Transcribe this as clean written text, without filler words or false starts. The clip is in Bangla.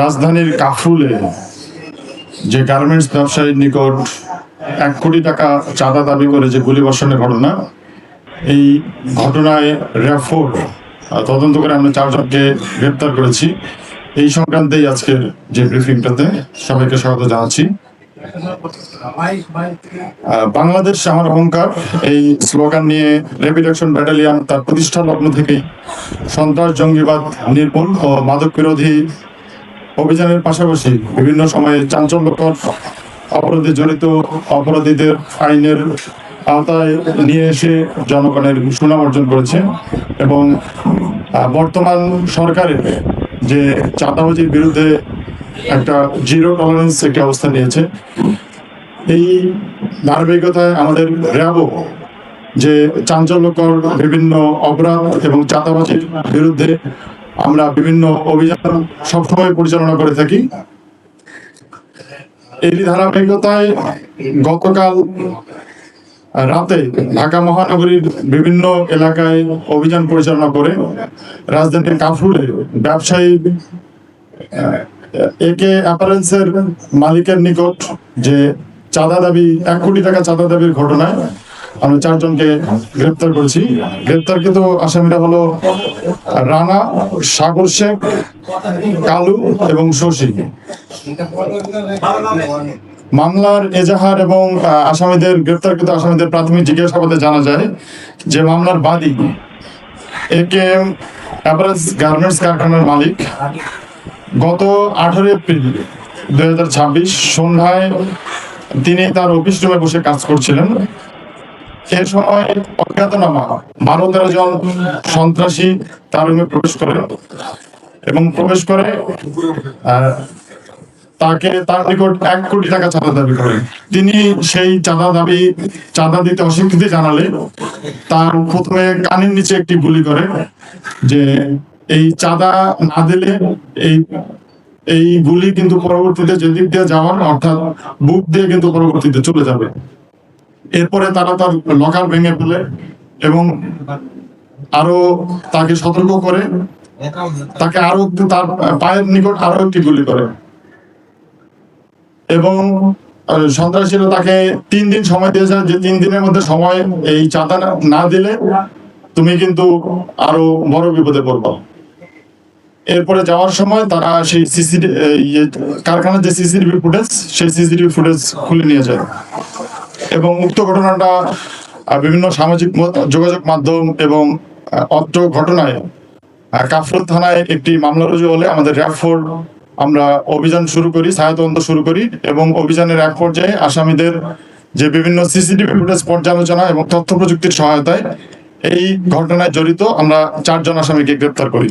রাজধানীর কাফরুলে যে গার্মেন্টস ব্যবসায়ীর নিকট 1 কোটি টাকা চাঁদা দাবি করে যে গুলিবর্ষণের ঘটনা, এই ঘটনায় র্যাব 4 তদন্ত করে আমরা 4 জনকে গ্রেপ্তার করেছি। এই সংক্রান্তেই আজকের যে ব্রিফিংটাতে সবাইকে স্বাগত জানাচ্ছি। বাংলাদেশ আমার অহংকার এই স্লোগান নিয়ে র্যাপিড অ্যাকশন ব্যাটালিয়ন তার প্রতিষ্ঠা লগ্ন থেকেই সন্ত্রাস, জঙ্গিবাদ নির্মূল ও মাদক বিরোধী অভিযানের পাশাপাশি বিভিন্ন সময়ে চাঞ্চল্যকর অপরাধে জড়িত অপরাধীদের আইনের আওতায় নিয়ে এসে জনগণের সুনাম অর্জন করেছে এবং বর্তমান সরকারের যে চাঁদাবাজির বিরুদ্ধে একটা জিরো টলারেন্স একটি অবস্থান নিয়েছে। এই ধারাবাহিকতায় আমাদের র্যাবও যে চাঞ্চল্যকর বিভিন্ন অপরাধ এবং চাঁদাবাজির বিরুদ্ধে আমরা বিভিন্ন অভিযান সবসময় পরিচালনা করে থাকি। এই ধারাবাহিকতায় গতকাল রাতে ঢাকা মহানগরীর বিভিন্ন এলাকায় অভিযান পরিচালনা করে রাজধানীর কাফরুলে ব্যবসায়ী একে অ্যাপারেলসের মালিকের নিকট যে চাঁদা দাবি 1 কোটি টাকা চাঁদা দাবির ঘটনায় আমরা 4 জনকে গ্রেপ্তার করেছি। গ্রেপ্তারকৃত আসামিরা হলো রানা, সাগর শেখ, কালু এবং শশী। মামলার এজাহার এবং গ্রেপ্তারকৃত আসামিদের প্রাথমিক জিজ্ঞাসাবাদে জানা যায় যে মামলার বাদী একে অ্যাপারেলস গার্মেন্টস কারখানার মালিক গত 18 এপ্রিল 2026 সন্ধ্যায় তিনি তার অফিস রুমে বসে কাজ করছিলেন। এ সময় অজ্ঞাতনামা 12-13 জন সন্ত্রাসী তার রুমে প্রবেশ করে তাকে তার নিকট 1 কোটি টাকা চাঁদা দাবি করে। তিনি সেই চাঁদা দিতে অস্বীকৃতি জানালে তার প্রথমে কানের নিচে একটি গুলি করে, যে এই চাঁদা না দিলে এই গুলি কিন্তু পরবর্তীতে যেদিক দিয়ে যাওয়ার অর্থাৎ বুক দিয়ে কিন্তু পরবর্তীতে চলে যাবে। এরপরে তারা তার লকার ভেঙে ফেলে এবং আরো তাকে সতর্ক করে তাকে আরো তার পায়ের নিকট আরো একটি গুলি করে এবং সন্ত্রাসীরা তাকে 3 দিন সময় দিয়েছে, যে 3 দিনের মধ্যে সময় এই চাঁদা না দিলে তুমি কিন্তু আরো বড় বিপদে পড়বা। এরপরে যাওয়ার সময় তারা সেই কারখানার যে সিসিটিভি ফুটেজ খুলে নিয়ে যায় এবং উক্ত ঘটনাটা বিভিন্ন সামাজিক যোগাযোগ মাধ্যম এবং অত্র ঘটনায় কাফরুল থানায় একটি মামলা রুজু হলে আমাদের র্যাব 4 আমরা অভিযান শুরু করি, ছায়াতদন্ত শুরু করি এবং অভিযানের এক পর্যায়ে আসামিদের যে বিভিন্ন সিসিটিভি ফুটেজ পর্যালোচনা এবং তথ্য প্রযুক্তির সহায়তায় এই ঘটনায় জড়িত আমরা 4 জন আসামিকে গ্রেপ্তার করি।